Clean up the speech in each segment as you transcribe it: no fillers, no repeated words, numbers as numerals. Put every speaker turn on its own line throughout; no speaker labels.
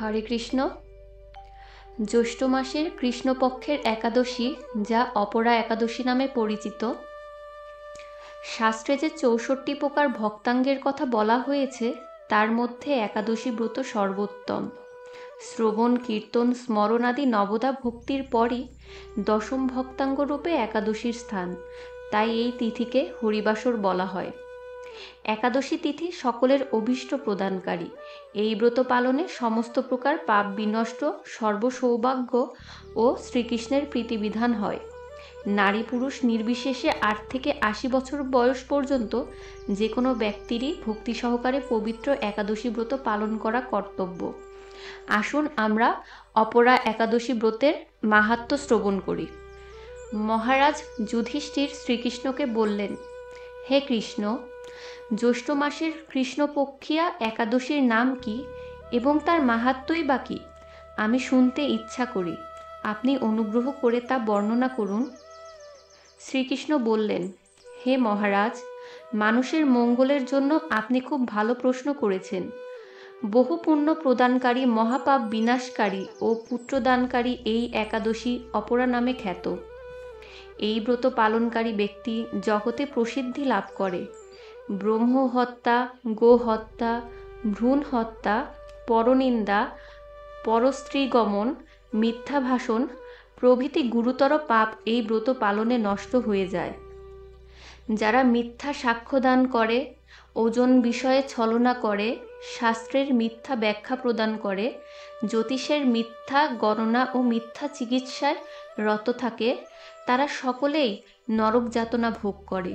হরে কৃষ্ণ। জ্যৈষ্ঠ মাসের কৃষ্ণপক্ষের একাদশী, যা অপরা একাদশী নামে পরিচিত, শাস্ত্রে যে 64 প্রকার ভক্তাঙ্গের কথা বলা হয়েছে তার মধ্যে একাদশী ব্রত সর্বোত্তম। শ্রবণ, কীর্তন, স্মরণ আদি নবদা ভক্তির পরই দশম ভক্তাঙ্গ রূপে একাদশীর স্থান। তাই এই তিথিকে হরিবাসর বলা হয়। একাদশী তিথি সকলের অভীষ্ট প্রদানকারী। এই ব্রত পালনে সমস্ত প্রকার পাপ বিনষ্ট, সর্বসৌভাগ্য ও শ্রীকৃষ্ণের প্রীতিবিধান হয়। নারী পুরুষ নির্বিশেষে 8 থেকে 80 বছর বয়স পর্যন্ত যে কোনো ব্যক্তিরই ভক্তি সহকারে পবিত্র একাদশী ব্রত পালন করা কর্তব্য। আসুন আমরা অপরা একাদশী ব্রতের মাহাত্ম্য শ্রবণ করি। মহারাজ যুধিষ্ঠির শ্রীকৃষ্ণকে বললেন, হে কৃষ্ণ, জ্যৈষ্ঠ মাসের কৃষ্ণপক্ষিয়া একাদশীর নাম কি এবং তার মাহাত্ম্যই বা কী? আমি শুনতে ইচ্ছা করি। আপনি অনুগ্রহ করে তা বর্ণনা করুন। শ্রীকৃষ্ণ বললেন, হে মহারাজ, মানুষের মঙ্গলের জন্য আপনি খুব ভালো প্রশ্ন করেছেন। বহু পুণ্য প্রদানকারী, মহাপাপ বিনাশকারী ও পুত্রদানকারী এই একাদশী অপরা নামে খ্যাত। এই ব্রত পালনকারী ব্যক্তি জগতে প্রসিদ্ধি লাভ করে। ব্রহ্ম হত্যা, গো হত্যা, ভ্রূণ হত্যা, পরনিন্দা, পরস্ত্রীগমন, মিথ্যা ভাষণ প্রভৃতি গুরুতর পাপ এই ব্রত পালনে নষ্ট হয়ে যায়। যারা মিথ্যা সাক্ষ্যদান করে, ওজন বিষয়ে ছলনা করে, শাস্ত্রের মিথ্যা ব্যাখ্যা প্রদান করে, জ্যোতিষের মিথ্যা গণনা ও মিথ্যা চিকিৎসায় রত থাকে, তারা সকলেই নরক যাতনা ভোগ করে।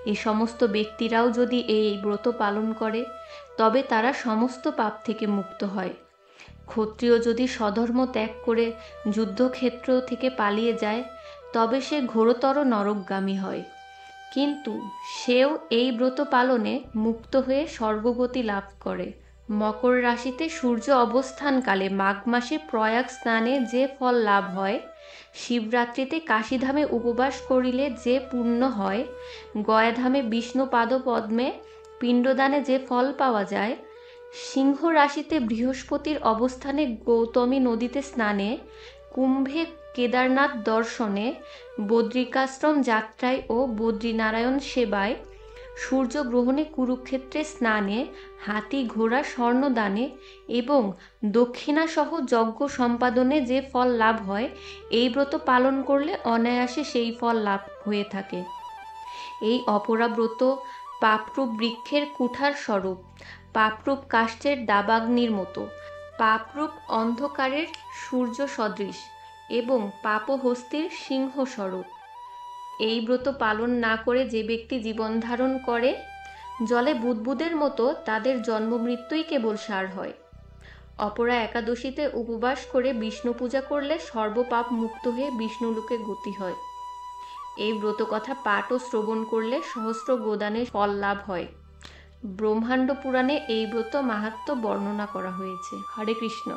এই সমস্ত ব্যক্তিরাও যদি এই ব্রত পালন করে তবে তারা সমস্ত পাপ থেকে মুক্ত হয়। ক্ষত্রিয় যদি স্বধর্ম ত্যাগ করে যুদ্ধক্ষেত্র থেকে পালিয়ে যায় তবে সে ঘোরতর নরকগামী হয়, কিন্তু সেও এই ব্রত পালনে মুক্ত হয়ে স্বর্গগতি লাভ করে। মকর রাশিতে সূর্য অবস্থানকালে মাঘ মাসে প্রয়াগ স্নানে যে ফল লাভ হয়, শিবরাত্রিতে কাশীধামে উপবাস করিলে যে পুণ্য হয়, গয়াধামে বিষ্ণু পাদপদ্মে পিণ্ডদানে যে ফল পাওয়া যায়, সিংহ রাশিতে বৃহস্পতির অবস্থানে গৌতমী নদীতে স্নানে, কুম্ভে কেদারনাথ দর্শনে, বদ্রিকাশ্রম যাত্রায় ও বদ্রীনারায়ণ সেবায়, সূর্যগ্রহণে কুরুক্ষেত্রে স্নানে, হাতি ঘোড়া স্বর্ণদানে এবং দক্ষিণাসহ যজ্ঞ সম্পাদনে যে ফল লাভ হয়, এই ব্রত পালন করলে অনায়াসে সেই ফল লাভ হয়ে থাকে। এই অপরা ব্রত পাপরূপ বৃক্ষের কুঠার স্বরূপ, পাপরূপ কাষ্ঠের দাবাগ্নির মতো, পাপরূপ অন্ধকারের সূর্য সদৃশ এবং পাপহস্তির সিংহ স্বরূপ। এই ব্রত পালন না করে যে ব্যক্তি জীবন ধারণ করে, জলে বুদবুদের মতো তাদের জন্ম মৃত্যুই কেবল সার হয়। অপরা একাদশীতে উপবাস করে বিষ্ণু পূজা করলে সর্বপাপ মুক্ত হয়ে বিষ্ণুলোকে গতি হয়। এই ব্রত কথা পাঠ ও শ্রবণ করলে সহস্র গোদানের ফল লাভ হয়। ব্রহ্মাণ্ড পুরাণে এই ব্রত মাহাত্ম্য বর্ণনা করা হয়েছে। হরে কৃষ্ণ।